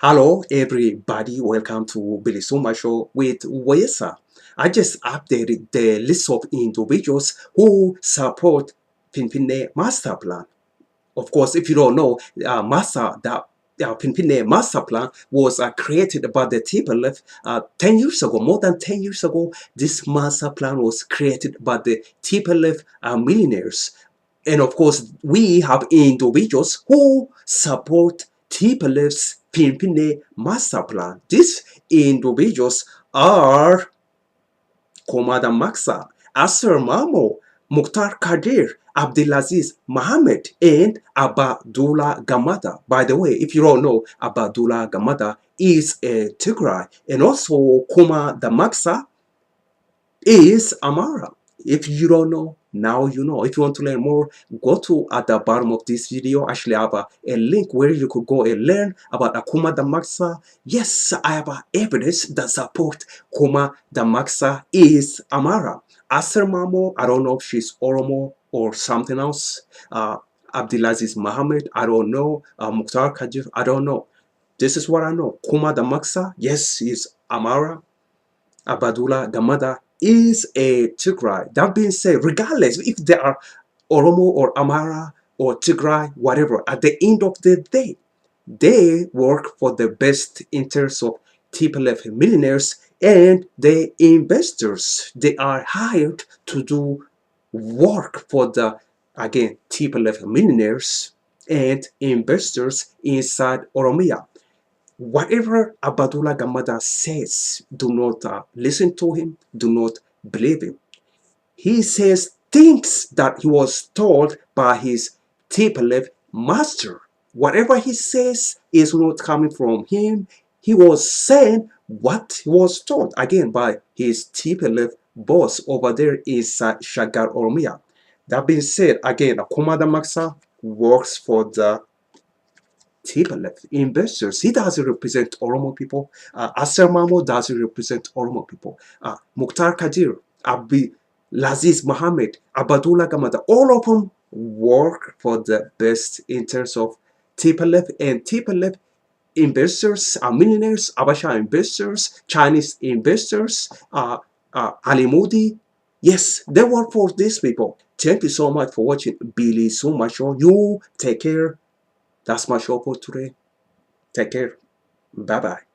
Hello, everybody. Welcome to BilisummaaShow with Wesa. I just updated the list of individuals who support Pinpine Master Plan. Of course, if you don't know, Pinpine Master Plan was created by the TPLF 10 years ago, more than 10 years ago. This Master Plan was created by the TPLF millionaires. And of course, we have individuals who support TPLF's Pimpine Master Plan. These individuals are Komada Maksa, Asser Mamo, Mukhtar Kadir, Abdulaziz Mohammed, and Abbaadulaa Gammada. By the way, if you don't know, Abbaadulaa Gammada is a Tigray, and also Komada Maksa is Amahar. If you don't know, now you know. If you want to learn more, go to at the bottom of this video. Actually, I have a link where you could go and learn about Akuma Damaksa. Yes, I have evidence that support Kuma Damaksa is Amara. Aser Mamo, I don't know if she's Oromo or something else. Abdulaziz Mohammed, I don't know. Mukhtar Kadir, I don't know. This is what I know. Kuma Damaksa, yes, is Amara. Abbaadulaa Gammada is a Tigray. That being said, regardless if they are Oromo or Amhara or Tigray, whatever, at the end of the day, they work for the best interests of TPLF millionaires and the investors. They are hired to do work for the, again, TPLF millionaires and investors inside Oromia. Whatever Abbaadulaa Gammada says, do not listen to him, do not believe him. He says things that he was told by his TPLF master. Whatever he says is not coming from him. He was saying what he was told, again, by his TPLF boss over there inside Shagar Oromia. That being said, again, Komada Maksa works for the TPLF investors. He doesn't represent Oromo people. Asser Mamo doesn't represent Oromo people. Mukhtar Kadir, Abdulaziz Mohammed, Abbaadulaa Gammada, all of them work for the best interests of TPLF, and TPLF investors, millionaires, Abasha investors, Chinese investors, Alimudi. Yes, they work for these people. Thank you so much for watching BilisummaaShow. You take care. That's my show for today. Take care. Bye bye.